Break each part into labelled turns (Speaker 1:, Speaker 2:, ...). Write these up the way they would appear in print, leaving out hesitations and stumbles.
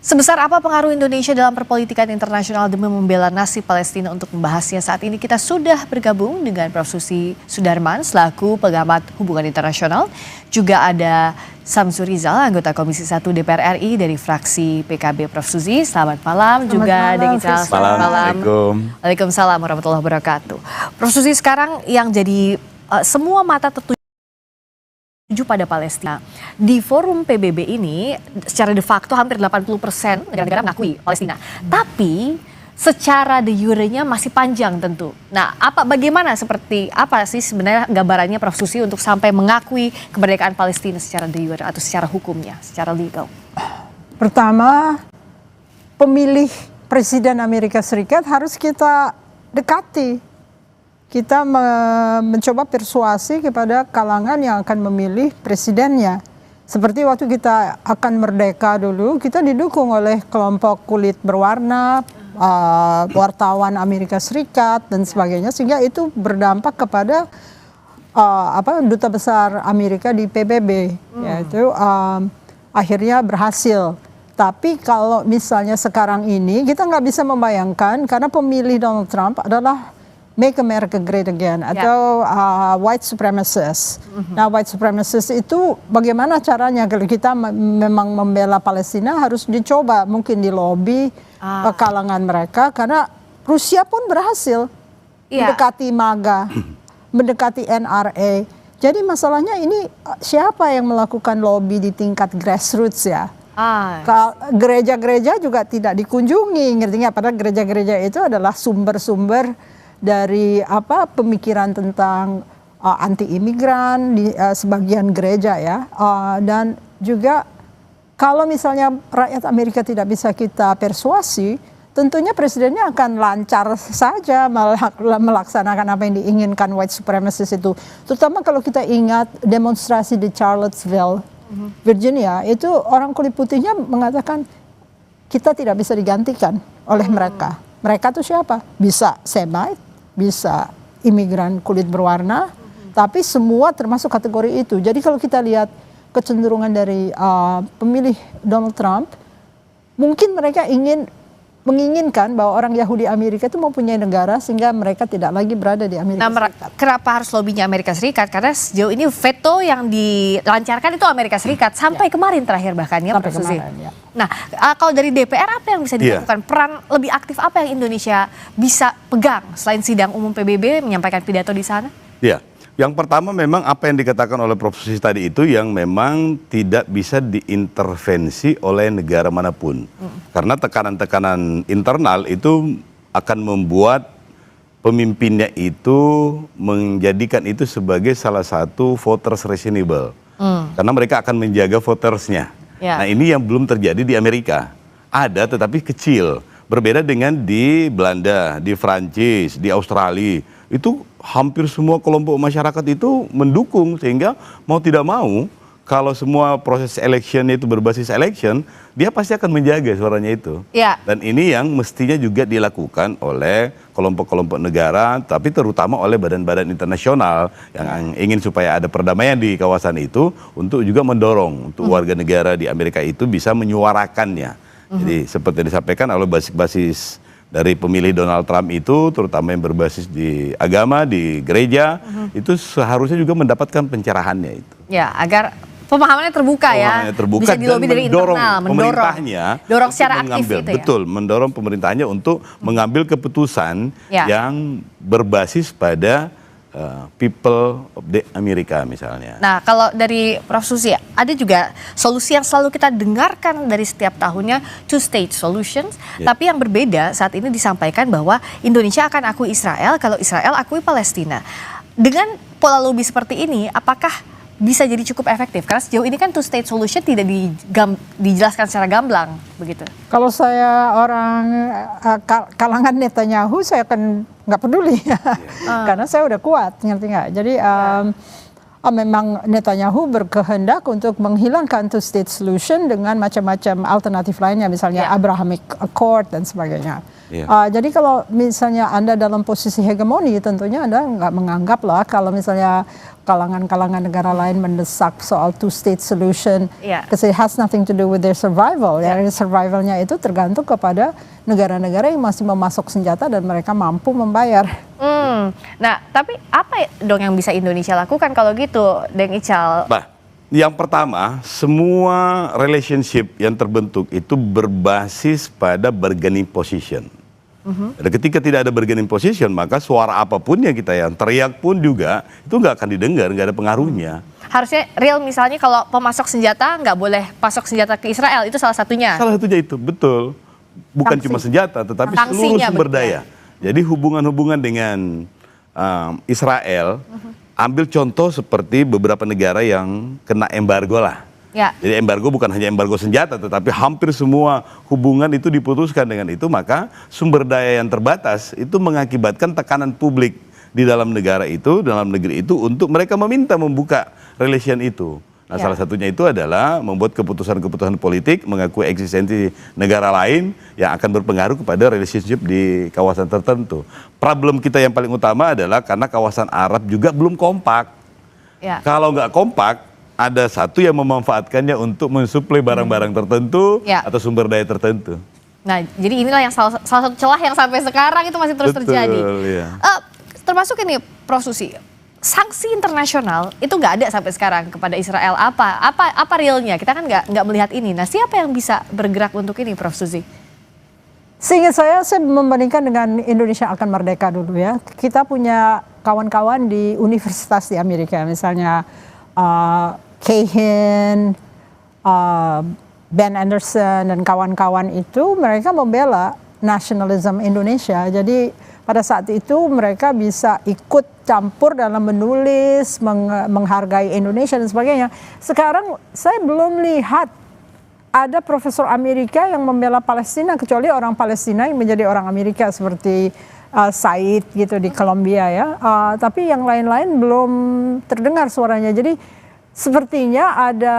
Speaker 1: Sebesar apa pengaruh Indonesia dalam perpolitikan internasional demi membela nasib Palestina? Untuk membahasnya saat ini kita sudah bergabung dengan Prof. Susi Sudarman selaku pengamat hubungan internasional. Juga ada Samsur Rizal, anggota Komisi 1 DPR RI dari fraksi PKB. Prof. Susi, selamat malam. Juga Deng Ical, selamat malam. Waalaikumsalam warahmatullahi wabarakatuh. Prof. Susi, sekarang yang jadi semua mata tertuju pada Palestina. Di forum PBB ini secara de facto hampir 80% negara-negara mengakui Palestina. Tapi secara de jure-nya masih panjang tentu. Nah, bagaimana seperti apa sih sebenarnya gambarannya Prof. Susi untuk sampai mengakui kemerdekaan Palestina secara de jure atau secara hukumnya, secara legal?
Speaker 2: Pertama, pemilih Presiden Amerika Serikat harus kita dekati. Kita mencoba persuasi kepada kalangan yang akan memilih presidennya. Seperti waktu kita akan merdeka dulu, kita didukung oleh kelompok kulit berwarna, wartawan Amerika Serikat dan sebagainya, sehingga itu berdampak kepada duta besar Amerika di PBB, yaitu akhirnya berhasil. Tapi kalau misalnya sekarang ini kita nggak bisa membayangkan, karena pemilih Donald Trump adalah Make America Great Again atau white supremacists. Nah, white supremacists itu bagaimana caranya kalau kita memang membela Palestina, harus dicoba mungkin di lobby kalangan mereka, karena Rusia pun berhasil mendekati MAGA, mendekati NRA. Jadi masalahnya ini siapa yang melakukan lobby di tingkat grassroots ya? Gereja-gereja juga tidak dikunjungi, ngerti nggak? Padahal gereja-gereja itu adalah sumber-sumber dari pemikiran tentang anti imigran di sebagian gereja ya, dan juga kalau misalnya rakyat Amerika tidak bisa kita persuasi, tentunya presidennya akan lancar saja melaksanakan apa yang diinginkan white supremacists itu. Terutama kalau kita ingat demonstrasi di Charlottesville, Virginia, itu orang kulit putihnya mengatakan kita tidak bisa digantikan oleh mereka. Mereka tuh siapa? Bisa Semite, bisa imigran kulit berwarna, tapi semua termasuk kategori itu. Jadi kalau kita lihat kecenderungan dari pemilih Donald Trump, mungkin mereka menginginkan bahwa orang Yahudi Amerika itu mempunyai negara sehingga mereka tidak lagi berada di Amerika Serikat. Kenapa harus lobbynya Amerika Serikat? Karena sejauh ini veto yang dilancarkan itu Amerika Serikat sampai kemarin terakhir bahkan ya, Prof. Susi. Nah, kalau dari DPR apa yang bisa dilakukan? Peran lebih aktif apa yang Indonesia bisa pegang selain sidang umum PBB menyampaikan pidato di sana?
Speaker 3: Ya, yang pertama memang apa yang dikatakan oleh Prof. Susi tadi itu yang memang tidak bisa diintervensi oleh negara manapun. Karena tekanan-tekanan internal itu akan membuat pemimpinnya itu menjadikan itu sebagai salah satu voters reasonable. Karena mereka akan menjaga votersnya. Nah, ini yang belum terjadi di Amerika. Ada tetapi kecil. Berbeda dengan di Belanda, di Prancis, di Australia. Itu hampir semua kelompok masyarakat itu mendukung, sehingga mau tidak mau kalau semua proses election itu berbasis election, dia pasti akan menjaga suaranya itu. Dan ini yang mestinya juga dilakukan oleh kelompok-kelompok negara, tapi terutama oleh badan-badan internasional yang ingin supaya ada perdamaian di kawasan itu, untuk juga mendorong untuk warga negara di Amerika itu bisa menyuarakannya. Jadi seperti yang disampaikan oleh basis-basis dari pemilih Donald Trump itu, terutama yang berbasis di agama, di gereja, itu seharusnya juga mendapatkan pencerahannya itu. Ya, agar pemahamannya terbuka ya, bisa dilobi dari internal, mendorong secara aktif itu ya. Betul, mendorong pemerintahnya untuk mengambil keputusan yang berbasis pada people of the Amerika misalnya. Nah, kalau dari Prof. Susi, ada juga solusi yang selalu kita dengarkan dari setiap tahunnya, two state solutions, tapi yang berbeda saat ini disampaikan bahwa Indonesia akan akui Israel kalau Israel akui Palestina. Dengan pola lobby seperti ini, apakah bisa jadi cukup efektif? Karena sejauh ini kan two state solution tidak dijelaskan secara gamblang begitu. Kalau saya orang kalangan Netanyahu, saya akan nggak peduli karena saya udah kuat, ngerti nggak? Jadi memang Netanyahu berkehendak untuk menghilangkan two state solution dengan macam-macam alternatif lainnya, misalnya Abrahamic Accord dan sebagainya. Jadi kalau misalnya Anda dalam posisi hegemoni, tentunya Anda nggak menganggap lah kalau misalnya
Speaker 2: kalangan-kalangan negara lain mendesak soal two-state solution,
Speaker 1: Iya.
Speaker 2: because it has nothing to do with their survival. Ya, survivalnya itu tergantung kepada negara-negara yang masih memasok senjata dan mereka mampu membayar.
Speaker 1: Nah, tapi apa dong yang bisa Indonesia lakukan kalau gitu, Deng Ical?
Speaker 3: Bah, yang pertama, semua relationship yang terbentuk itu berbasis pada bargaining position. Dan ketika tidak ada bargaining position, maka suara apapun yang kita yang teriak pun juga itu nggak akan didengar, nggak ada pengaruhnya.
Speaker 1: Harusnya real misalnya kalau pemasok senjata nggak boleh pasok senjata ke Israel, itu salah satunya.
Speaker 3: Salah satunya itu, betul. Bukan
Speaker 2: Sanksi.
Speaker 3: cuma senjata, tetapi seluruh
Speaker 1: Sanksinya
Speaker 3: sumber
Speaker 1: betul.
Speaker 3: daya. Jadi hubungan-hubungan dengan Israel, ambil contoh seperti beberapa negara yang kena embargo lah.
Speaker 1: Ya.
Speaker 3: Jadi embargo bukan hanya embargo senjata, tetapi hampir semua hubungan itu diputuskan dengan itu, maka sumber daya yang terbatas itu mengakibatkan tekanan publik di dalam negara itu, dalam negeri itu untuk mereka meminta membuka relation itu. Nah,
Speaker 1: Ya.
Speaker 3: salah satunya itu adalah membuat keputusan-keputusan politik mengakui eksistensi negara lain yang akan berpengaruh kepada relationship di kawasan tertentu. Problem kita yang paling utama adalah karena kawasan Arab juga belum kompak.
Speaker 1: Ya.
Speaker 3: Kalau nggak kompak, ada satu yang memanfaatkannya untuk mensuplai barang-barang tertentu
Speaker 1: Ya.
Speaker 3: atau sumber daya tertentu.
Speaker 1: Nah, jadi inilah yang salah satu celah yang sampai sekarang itu masih terus
Speaker 3: Betul,
Speaker 1: terjadi.
Speaker 3: iya.
Speaker 1: Termasuk ini, Prof. Susi, sanksi internasional itu nggak ada sampai sekarang kepada Israel. Apa realnya? Kita kan nggak melihat ini. Nah, siapa yang bisa bergerak untuk ini, Prof. Susi?
Speaker 2: Seingat saya membandingkan dengan Indonesia akan merdeka dulu ya. Kita punya kawan-kawan di universitas di Amerika, misalnya Kahan, Ben Anderson dan kawan-kawan itu, mereka membela nasionalisme Indonesia. Jadi pada saat itu mereka bisa ikut campur dalam menulis, menghargai Indonesia dan sebagainya. Sekarang saya belum lihat ada profesor Amerika yang membela Palestina, kecuali orang Palestina yang menjadi orang Amerika seperti Said gitu di Columbia ya. Tapi yang lain-lain belum terdengar suaranya. Jadi sepertinya ada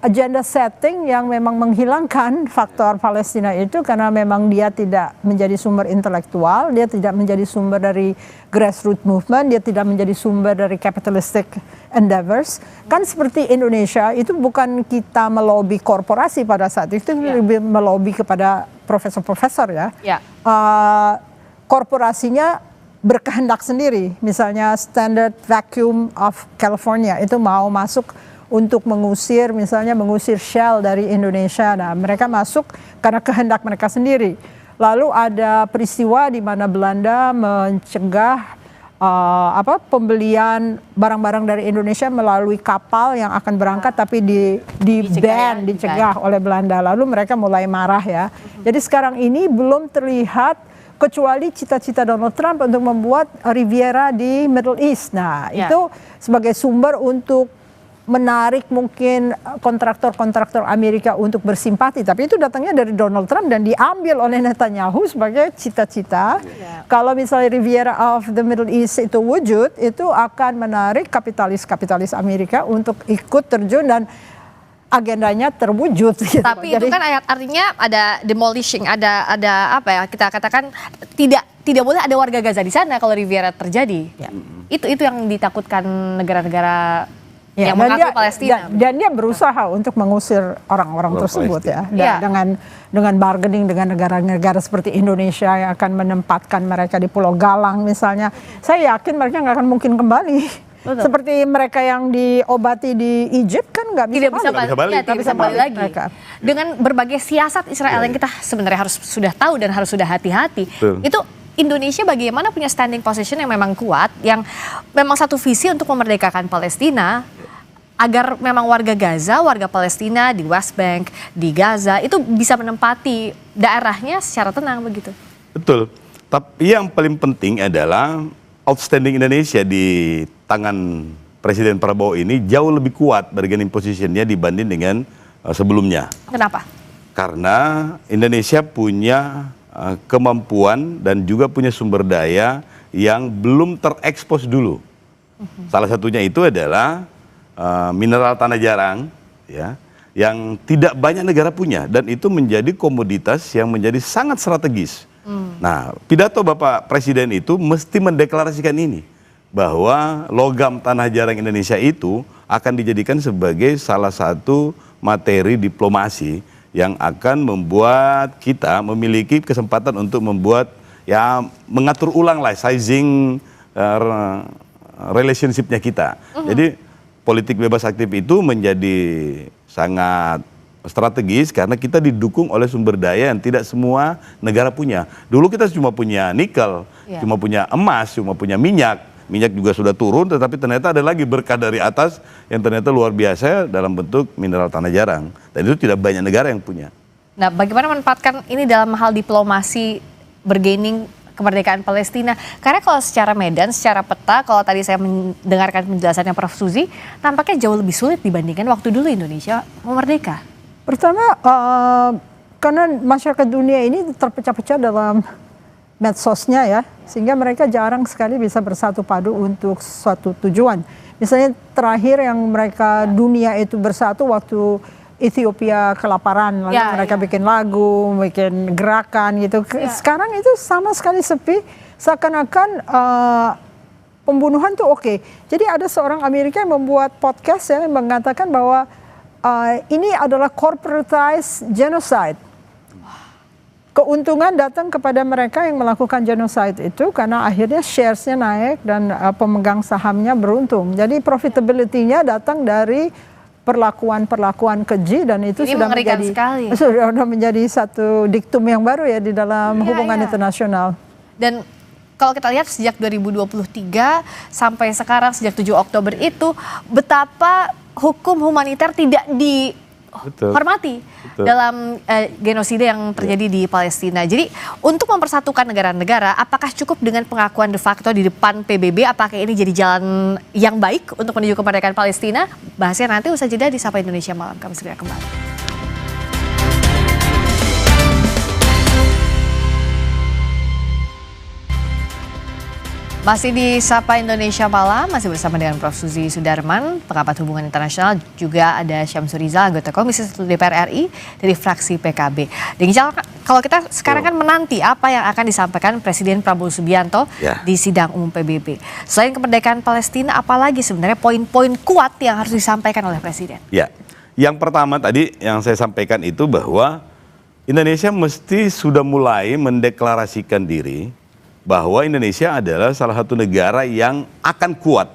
Speaker 2: agenda setting yang memang menghilangkan faktor Palestina itu karena memang dia tidak menjadi sumber intelektual, dia tidak menjadi sumber dari grassroots movement, dia tidak menjadi sumber dari capitalistic endeavors. Kan seperti Indonesia itu bukan kita melobi korporasi pada saat itu, lebih melobi kepada profesor-profesor ya.
Speaker 1: Ya.
Speaker 2: Korporasinya berkehendak sendiri, misalnya Standard Vacuum of California itu mau masuk untuk mengusir Shell dari Indonesia. Nah, mereka masuk karena kehendak mereka sendiri. Lalu ada peristiwa di mana Belanda mencegah pembelian barang-barang dari Indonesia melalui kapal yang akan berangkat tapi dicegah oleh Belanda. Lalu mereka mulai marah ya. Jadi sekarang ini belum terlihat kecuali cita-cita Donald Trump untuk membuat Riviera di Middle East. Nah, itu sebagai sumber untuk menarik mungkin kontraktor-kontraktor Amerika untuk bersimpati. Tapi itu datangnya dari Donald Trump dan diambil oleh Netanyahu sebagai cita-cita. Kalau misalnya Riviera of the Middle East itu wujud, itu akan menarik kapitalis-kapitalis Amerika untuk ikut terjun dan agendanya terwujud. Gitu.
Speaker 1: Tapi itu kan artinya ada demolishing, ada apa ya, kita katakan tidak boleh ada warga Gaza di sana kalau Riviera terjadi. Ya. Itu yang ditakutkan negara-negara yang mengakui Palestina.
Speaker 2: Dan dia berusaha untuk mengusir orang-orang tersebut ya. Dengan bargaining dengan negara-negara seperti Indonesia yang akan menempatkan mereka di Pulau Galang misalnya. Saya yakin mereka nggak akan mungkin kembali. Betul. Seperti mereka yang diobati di Egypt kan nggak bisa balik lagi.
Speaker 1: Dengan berbagai siasat Israel yang kita sebenarnya harus sudah tahu dan harus sudah hati-hati. Itu Indonesia bagaimana punya standing position yang memang kuat, yang memang satu visi untuk memerdekakan Palestina, agar memang warga Gaza, warga Palestina di West Bank, di Gaza itu bisa menempati daerahnya secara tenang begitu.
Speaker 3: Betul. Tapi yang paling penting adalah outstanding Indonesia di tangan Presiden Prabowo ini jauh lebih kuat bargaining positionnya dibanding dengan sebelumnya.
Speaker 1: Kenapa?
Speaker 3: Karena Indonesia punya kemampuan dan juga punya sumber daya yang belum terekspos dulu. Salah satunya itu adalah mineral tanah jarang, ya, yang tidak banyak negara punya dan itu menjadi komoditas yang menjadi sangat strategis. Nah, pidato Bapak Presiden itu mesti mendeklarasikan ini bahwa logam tanah jarang Indonesia itu akan dijadikan sebagai salah satu materi diplomasi yang akan membuat kita memiliki kesempatan untuk membuat ya mengatur ulang lah sizing relationship-nya kita. Jadi politik bebas aktif itu menjadi sangat strategis karena kita didukung oleh sumber daya yang tidak semua negara punya. Dulu kita cuma punya nikel, cuma punya emas, cuma punya minyak. Minyak juga sudah turun, tetapi ternyata ada lagi berkah dari atas yang ternyata luar biasa dalam bentuk mineral tanah jarang. Dan itu tidak banyak negara yang punya.
Speaker 1: Nah, bagaimana manfaatkan ini dalam hal diplomasi bergaining kemerdekaan Palestina? Karena kalau secara medan, secara peta, kalau tadi saya mendengarkan penjelasannya Prof. Suzy, tampaknya jauh lebih sulit dibandingkan waktu dulu Indonesia mau merdeka.
Speaker 2: Pertama, karena masyarakat dunia ini terpecah-pecah dalam medsosnya ya, sehingga mereka jarang sekali bisa bersatu padu untuk suatu tujuan. Misalnya terakhir yang mereka dunia itu bersatu waktu Ethiopia kelaparan, lalu mereka bikin lagu, bikin gerakan gitu. Sekarang itu sama sekali sepi, seakan-akan pembunuhan tuh oke. Jadi ada seorang Amerika yang membuat podcast ya, yang mengatakan bahwa ini adalah corporatized genocide. Keuntungan datang kepada mereka yang melakukan genocide itu karena akhirnya shares-nya naik dan pemegang sahamnya beruntung. Jadi profitability-nya datang dari perlakuan-perlakuan keji dan itu sudah menjadi satu diktum yang baru ya di dalam hubungan internasional.
Speaker 1: Dan kalau kita lihat sejak 2023 sampai sekarang sejak 7 Oktober itu betapa hukum humaniter tidak dihormati dalam genosida yang terjadi di Palestina. Jadi untuk mempersatukan negara-negara, apakah cukup dengan pengakuan de facto di depan PBB? Apakah ini jadi jalan yang baik untuk menuju kemerdekaan Palestina? Bahasnya nanti usai jeda di Sapa Indonesia Malam. Kami segera kembali. Masih di Sapa Indonesia Malam, masih bersama dengan Prof. Suzy Sudarman, pengamat hubungan internasional, juga ada Syamsur Rizal, anggota Komisi 1 DPR RI dari fraksi PKB. Dan kalau kita sekarang kan menanti apa yang akan disampaikan Presiden Prabowo Subianto di sidang umum PBB. Selain kemerdekaan Palestina, apalagi sebenarnya poin-poin kuat yang harus disampaikan oleh Presiden?
Speaker 3: Ya, yang pertama tadi yang saya sampaikan itu bahwa Indonesia mesti sudah mulai mendeklarasikan diri bahwa Indonesia adalah salah satu negara yang akan kuat.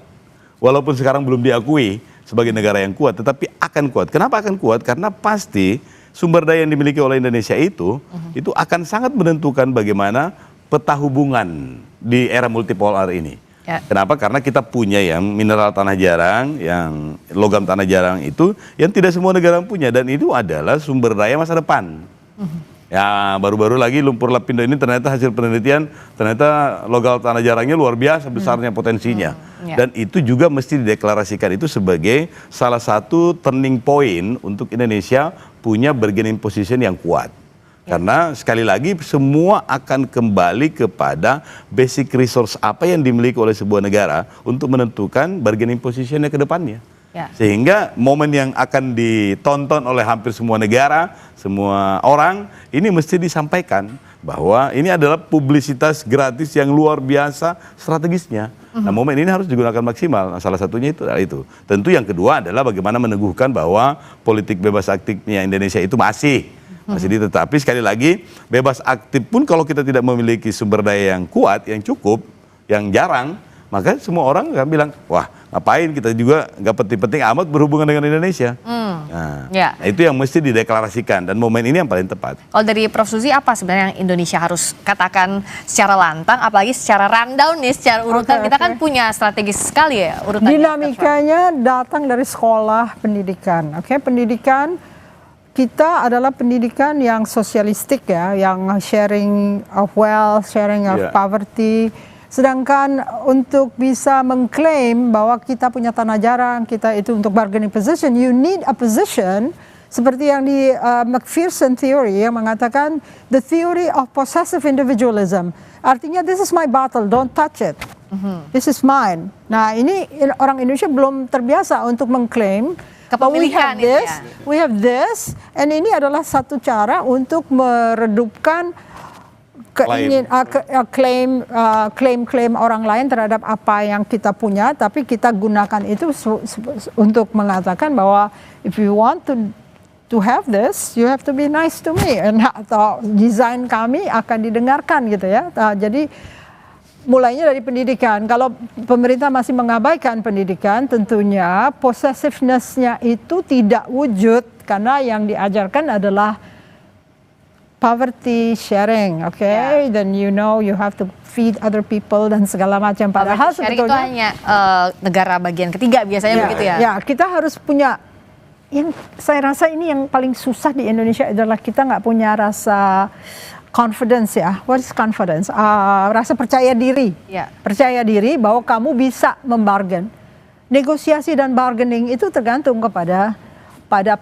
Speaker 3: Walaupun sekarang belum diakui sebagai negara yang kuat, tetapi akan kuat. Kenapa akan kuat? Karena pasti sumber daya yang dimiliki oleh Indonesia itu akan sangat menentukan bagaimana peta hubungan di era multipolar ini. Kenapa? Karena kita punya yang mineral tanah jarang, yang logam tanah jarang itu, yang tidak semua negara punya. Dan itu adalah sumber daya masa depan. Ya baru-baru lagi lumpur lapindo ini ternyata hasil penelitian ternyata logam tanah jarangnya luar biasa besarnya potensinya. Dan itu juga mesti dideklarasikan itu sebagai salah satu turning point untuk Indonesia punya bargaining position yang kuat. Karena sekali lagi semua akan kembali kepada basic resource apa yang dimiliki oleh sebuah negara untuk menentukan bargaining positionnya ke depannya. Sehingga momen yang akan ditonton oleh hampir semua negara, semua orang, ini mesti disampaikan bahwa ini adalah publisitas gratis yang luar biasa strategisnya. Nah momen ini harus digunakan maksimal. Nah, salah satunya itu. Tentu yang kedua adalah bagaimana meneguhkan bahwa politik bebas aktifnya Indonesia itu masih tetapi sekali lagi bebas aktif pun kalau kita tidak memiliki sumber daya yang kuat, yang cukup, yang jarang, maka semua orang akan bilang, wah ngapain kita juga nggak penting-penting amat berhubungan dengan Indonesia. Nah, itu yang mesti dideklarasikan dan momen ini yang paling tepat.
Speaker 1: Kalau dari Prof. Suzy apa sebenarnya yang Indonesia harus katakan secara lantang, apalagi secara rundown nih, secara urutan kita kan punya strategis sekali ya urutannya.
Speaker 2: Dinamikanya datang dari sekolah pendidikan. Pendidikan kita adalah pendidikan yang sosialistik ya, yang sharing of wealth, sharing of poverty. Sedangkan untuk bisa mengklaim bahwa kita punya tanah jarang, kita itu untuk bargaining position, you need a position seperti yang di McPherson theory yang mengatakan the theory of possessive individualism. Artinya this is my battle, don't touch it. This is mine. Nah ini orang Indonesia belum terbiasa untuk mengklaim
Speaker 1: kepemilikan itu ya.
Speaker 2: We have this, and ini adalah satu cara untuk meredupkan klaim orang lain terhadap apa yang kita punya, tapi kita gunakan itu untuk mengatakan bahwa if you want to have this, you have to be nice to me, atau desain kami akan didengarkan gitu ya. Jadi mulainya dari pendidikan. Kalau pemerintah masih mengabaikan pendidikan, tentunya possessiveness-nya itu tidak wujud karena yang diajarkan adalah poverty sharing, okay? Then you have to feed other people dan segala macam. Padahal
Speaker 1: sebetulnya itu hanya negara bagian ketiga biasanya begitu ya?
Speaker 2: Ya, kita harus punya. Yang saya rasa ini yang paling susah di Indonesia adalah kita nggak punya rasa confidence ya. What is confidence? Rasa percaya diri. Percaya diri bahwa kamu bisa membargain. Negosiasi dan bargaining itu tergantung pada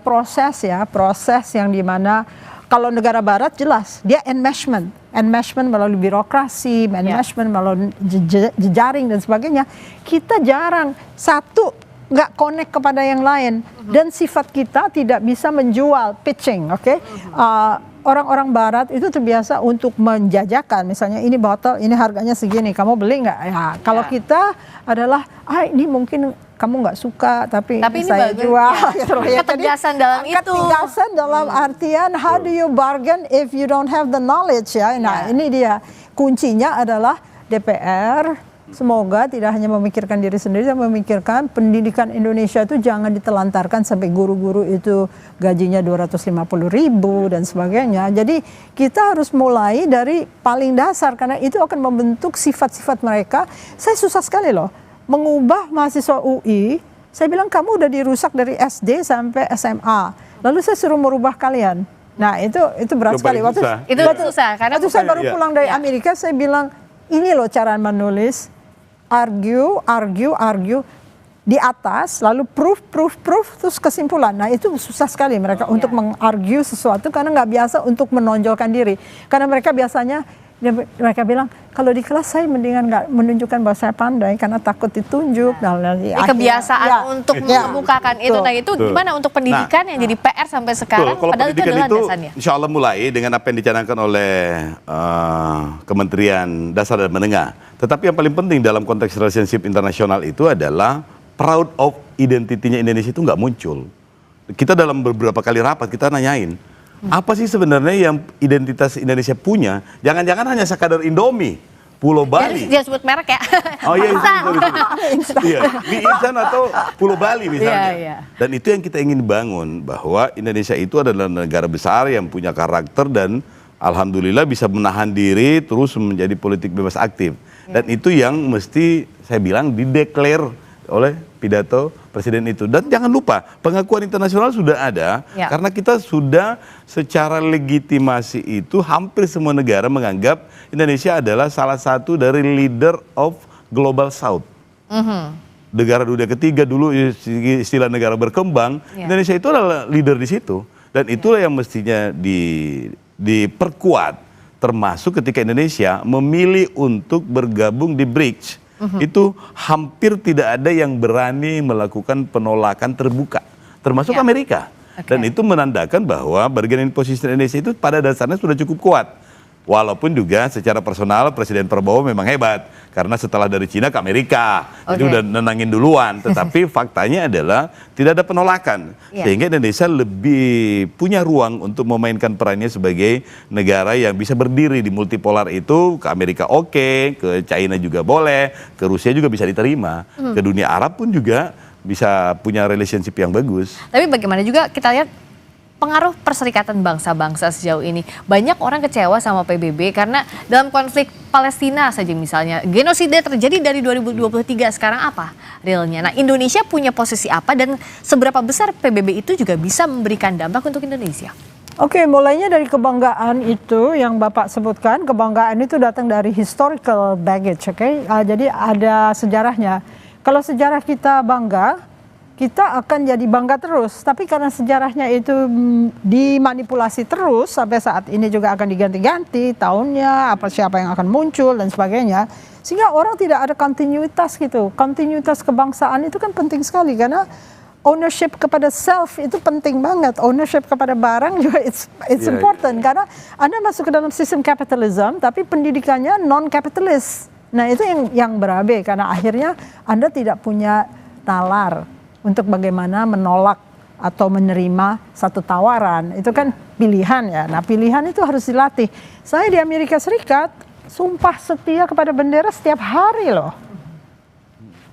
Speaker 2: proses ya, proses yang dimana kalau negara barat jelas dia enmeshment melalui birokrasi, enmeshment melalui jejaring dan sebagainya. Kita jarang nggak connect kepada yang lain dan sifat kita tidak bisa menjual pitching, oke? Orang-orang barat itu terbiasa untuk menjajakan, misalnya ini botol, ini harganya segini, kamu beli nggak? Ya, kalau kita adalah, ini mungkin kamu nggak suka, tapi ini saya bagus, jual.
Speaker 1: Ya. Ketegasan dalam itu.
Speaker 2: Ketegasan dalam artian, how do you bargain if you don't have the knowledge ya? Nah ini dia, kuncinya adalah DPR, semoga tidak hanya memikirkan diri sendiri, tapi memikirkan pendidikan Indonesia itu jangan ditelantarkan sampai guru-guru itu gajinya 250.000 dan sebagainya. Jadi kita harus mulai dari paling dasar karena itu akan membentuk sifat-sifat mereka. Saya susah sekali loh mengubah mahasiswa UI. Saya bilang kamu udah dirusak dari SD sampai SMA. Lalu saya suruh merubah kalian. Nah itu berat sekali.
Speaker 1: Itu susah karena
Speaker 2: waktu saya baru pulang dari Amerika, saya bilang ini loh cara menulis. Argue di atas, lalu proof, terus kesimpulan. Nah itu susah sekali mereka untuk mengargue sesuatu karena nggak biasa untuk menonjolkan diri. Karena mereka biasanya, mereka bilang, kalau di kelas saya mendingan nggak menunjukkan bahwa saya pandai karena takut ditunjuk.
Speaker 1: Kebiasaan untuk membukakan itu. Nah itu gimana untuk pendidikan yang jadi PR sampai sekarang?
Speaker 3: Kalau
Speaker 1: padahal
Speaker 3: pendidikan
Speaker 1: itu
Speaker 3: itu
Speaker 1: dasarnya.
Speaker 3: insya Allah mulai dengan apa yang dicanangkan oleh Kementerian Dasar dan Menengah. Tetapi yang paling penting dalam konteks relationship internasional itu adalah proud of identity-nya Indonesia itu nggak muncul. Kita dalam beberapa kali rapat kita nanyain, apa sih sebenarnya yang identitas Indonesia punya? Jangan-jangan hanya sekadar Indomie, Pulau Bali.
Speaker 1: Dia sebut merek ya.
Speaker 3: Oh iya, mie instan atau Pulau Bali misalnya. Dan itu yang kita ingin bangun, bahwa Indonesia itu adalah negara besar yang punya karakter dan alhamdulillah bisa menahan diri terus menjadi politik bebas aktif. Dan itu yang mesti saya bilang dideklar oleh pidato presiden itu. Dan jangan lupa pengakuan internasional sudah ada karena kita sudah secara legitimasi itu hampir semua negara menganggap Indonesia adalah salah satu dari leader of Global South. Negara dunia ketiga dulu istilah negara berkembang, Indonesia itu adalah leader di situ. Dan itulah yang mestinya diperkuat. Termasuk ketika Indonesia memilih untuk bergabung di BRICS, itu hampir tidak ada yang berani melakukan penolakan terbuka, termasuk Amerika. Dan itu menandakan bahwa bargaining position Indonesia itu pada dasarnya sudah cukup kuat. Walaupun juga secara personal Presiden Prabowo memang hebat, karena setelah dari Cina ke Amerika, itu udah nenangin duluan. Tetapi faktanya adalah tidak ada penolakan, sehingga Indonesia lebih punya ruang untuk memainkan perannya sebagai negara yang bisa berdiri di multipolar itu. Ke Amerika ke China juga boleh, ke Rusia juga bisa diterima, ke dunia Arab pun juga bisa punya relationship yang bagus.
Speaker 1: Tapi bagaimana juga kita lihat pengaruh perserikatan bangsa-bangsa sejauh ini. Banyak orang kecewa sama PBB karena dalam konflik Palestina saja misalnya, genosida terjadi dari 2023, sekarang apa realnya? Nah Indonesia punya posisi apa dan seberapa besar PBB itu juga bisa memberikan dampak untuk Indonesia?
Speaker 2: Oke, mulainya dari kebanggaan itu yang Bapak sebutkan, kebanggaan itu datang dari historical baggage, oke? Jadi ada sejarahnya. Kalau sejarah kita bangga, kita akan jadi bangga terus, tapi karena sejarahnya itu dimanipulasi terus sampai saat ini juga akan diganti-ganti tahunnya, siapa yang akan muncul dan sebagainya, sehingga orang tidak ada kontinuitas gitu. Kontinuitas kebangsaan itu kan penting sekali karena ownership kepada self itu penting banget. Ownership kepada barang juga it's important. Karena Anda masuk ke dalam sistem kapitalisme, tapi pendidikannya non-kapitalis. Nah itu yang berabe, karena akhirnya Anda tidak punya nalar untuk bagaimana menolak atau menerima satu tawaran. Itu kan pilihan ya. Nah pilihan itu harus dilatih. Saya di Amerika Serikat sumpah setia kepada bendera setiap hari loh.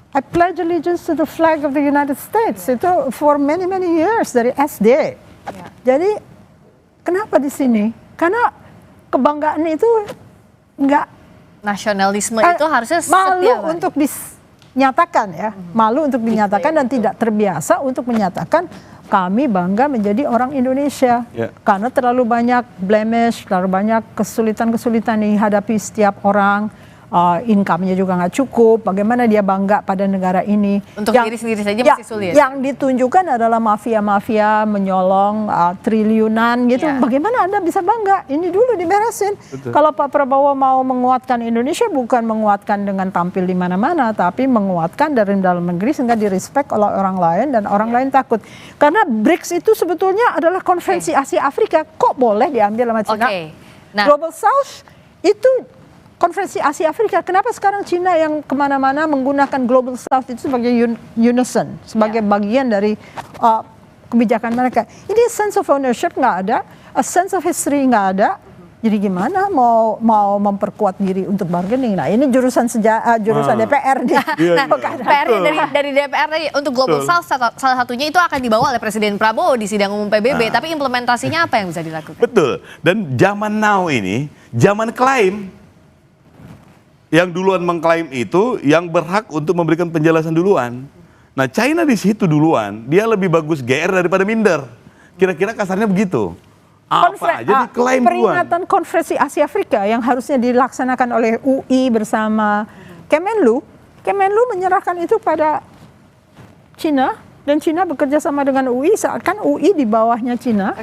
Speaker 2: I pledge allegiance to the flag of the United States. Itu for many years dari SD. Jadi kenapa di sini? Karena kebanggaan itu enggak,
Speaker 1: nasionalisme itu harusnya
Speaker 2: malu untuk dinyatakan ya. Malu untuk dinyatakan dan tidak terbiasa untuk menyatakan kami bangga menjadi orang Indonesia. Karena terlalu banyak blemish, terlalu banyak kesulitan-kesulitan yang dihadapi setiap orang. Income-nya juga nggak cukup, bagaimana dia bangga pada negara ini.
Speaker 1: Untuk diri sendiri saja masih sulit.
Speaker 2: Yang ditunjukkan adalah mafia-mafia menyolong triliunan gitu. Bagaimana Anda bisa bangga? Ini dulu diberesin. Kalau Pak Prabowo mau menguatkan Indonesia, bukan menguatkan dengan tampil di mana-mana, tapi menguatkan dari dalam negeri sehingga direspek oleh orang lain dan orang lain takut. Karena BRICS itu sebetulnya adalah konferensi Asia Afrika. Kok boleh diambil sama China?
Speaker 1: Nah,
Speaker 2: Global South itu konferensi Asia Afrika. Kenapa sekarang Cina yang kemana-mana menggunakan Global South itu sebagai unison, sebagai bagian dari kebijakan mereka? Ini sense of ownership nggak ada, a sense of history nggak ada. Jadi gimana mau memperkuat diri untuk bargaining? Nah ini jurusan DPR nih.
Speaker 1: PR dari DPR tadi untuk Global South salah satunya itu akan dibawa oleh Presiden Prabowo di sidang umum PBB. Tapi implementasinya apa yang bisa dilakukan?
Speaker 3: Betul. Dan zaman now ini, zaman klaim. Yang duluan mengklaim itu yang berhak untuk memberikan penjelasan duluan. Nah China di situ duluan, dia lebih bagus GR daripada minder. Kira-kira kasarnya begitu. Apa aja diklaim duluan.
Speaker 2: Peringatan konferensi Asia Afrika yang harusnya dilaksanakan oleh UI bersama Kemenlu menyerahkan itu pada Cina. Dan Cina bekerja sama dengan UI, seakan UI di bawahnya Cina.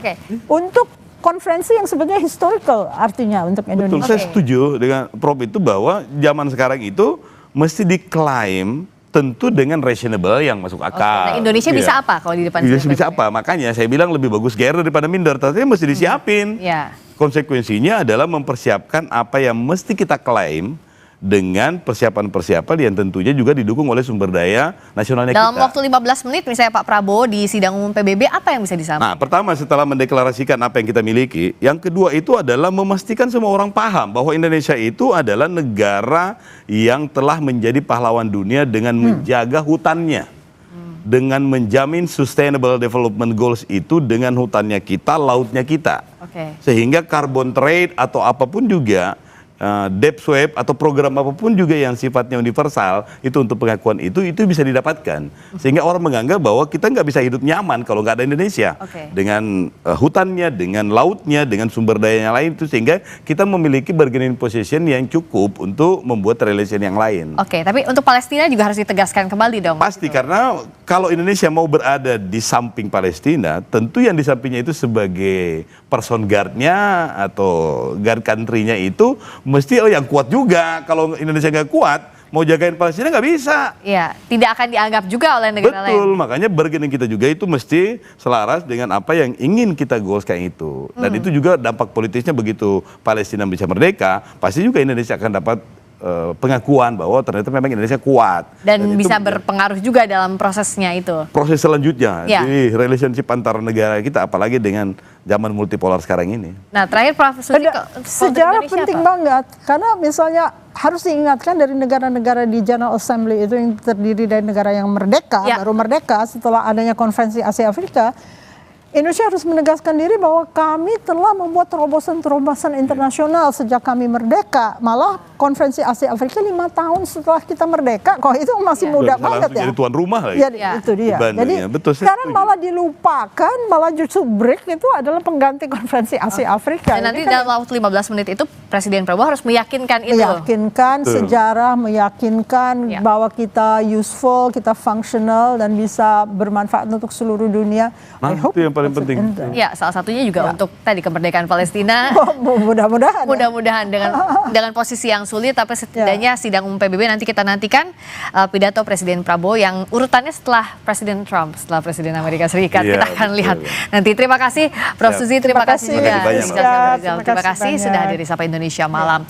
Speaker 2: Untuk konferensi yang sebetulnya historical artinya untuk Indonesia.
Speaker 3: Betul, saya setuju dengan Prof itu bahwa zaman sekarang itu mesti diklaim tentu dengan reasonable yang masuk akal.
Speaker 1: Nah, Indonesia bisa apa kalau di depan?
Speaker 3: Indonesia bisa apa? Makanya saya bilang lebih bagus GR daripada minder. Tapi mesti disiapin. Konsekuensinya adalah mempersiapkan apa yang mesti kita klaim dengan persiapan-persiapan yang tentunya juga didukung oleh sumber daya nasionalnya kita.
Speaker 1: Dalam waktu 15 menit misalnya Pak Prabowo di sidang umum PBB, apa yang bisa disampaikan?
Speaker 3: Nah, pertama setelah mendeklarasikan apa yang kita miliki, yang kedua itu adalah memastikan semua orang paham bahwa Indonesia itu adalah negara yang telah menjadi pahlawan dunia dengan menjaga hutannya. Dengan menjamin sustainable development goals itu dengan hutannya kita, lautnya kita. Sehingga carbon trade atau apapun juga, debt swap atau program apapun juga yang sifatnya universal itu untuk pengakuan itu bisa didapatkan sehingga orang menganggap bahwa kita nggak bisa hidup nyaman kalau nggak ada Indonesia dengan hutannya, dengan lautnya, dengan sumber dayanya lain itu sehingga kita memiliki bargaining position yang cukup untuk membuat relation yang lain.
Speaker 1: Tapi untuk Palestina juga harus ditegaskan kembali dong.
Speaker 3: Pasti karena kalau Indonesia mau berada di samping Palestina, tentu yang di sampingnya itu sebagai person guard-nya atau guard country-nya itu mesti yang kuat juga. Kalau Indonesia nggak kuat, mau jagain Palestina nggak bisa.
Speaker 1: Tidak akan dianggap juga oleh negara lain.
Speaker 3: Betul, makanya bargaining kita juga itu mesti selaras dengan apa yang ingin kita goalskan itu. Dan itu juga dampak politisnya begitu Palestina bisa merdeka, pasti juga Indonesia akan dapat pengakuan bahwa ternyata memang Indonesia kuat.
Speaker 1: Dan bisa berpengaruh juga dalam prosesnya itu.
Speaker 3: Proses selanjutnya, jadi relationship antara negara kita apalagi dengan zaman multipolar sekarang ini.
Speaker 1: Nah terakhir Prof. Susi,
Speaker 2: sejarah penting banget. Karena misalnya harus diingatkan dari negara-negara di General Assembly itu yang terdiri dari negara yang merdeka, baru merdeka setelah adanya konferensi Asia Afrika. Indonesia harus menegaskan diri bahwa kami telah membuat terobosan-terobosan internasional sejak kami merdeka. Malah konferensi Asia Afrika 5 tahun setelah kita merdeka, kok itu masih muda banget ya.
Speaker 3: Jadi tuan rumah lagi.
Speaker 2: Itu dia. Jadi sekarang malah dilupakan, malah justru BRIC itu adalah pengganti konferensi Asia Afrika.
Speaker 1: Dan nanti dalam waktu 15 menit itu Presiden Prabowo harus meyakinkan itu.
Speaker 2: Meyakinkan sejarah, meyakinkan bahwa kita useful, kita functional dan bisa bermanfaat untuk seluruh dunia.
Speaker 3: Itu yang paling paling penting.
Speaker 1: Ya, salah satunya juga untuk tadi kemerdekaan Palestina.
Speaker 2: Mudah-mudahan.
Speaker 1: Mudah-mudahan dengan posisi yang sulit, tapi setidaknya sidang umum PBB nanti kita nantikan pidato Presiden Prabowo yang urutannya setelah Presiden Trump, setelah Presiden Amerika Serikat.
Speaker 3: Iya,
Speaker 1: Kita akan lihat
Speaker 3: betul.
Speaker 1: nanti. Terima kasih Prof. Susi, terima kasih juga.
Speaker 3: Terima kasih banyak, Mbak.
Speaker 1: Terima kasih sudah hadir di Sapa Indonesia Malam.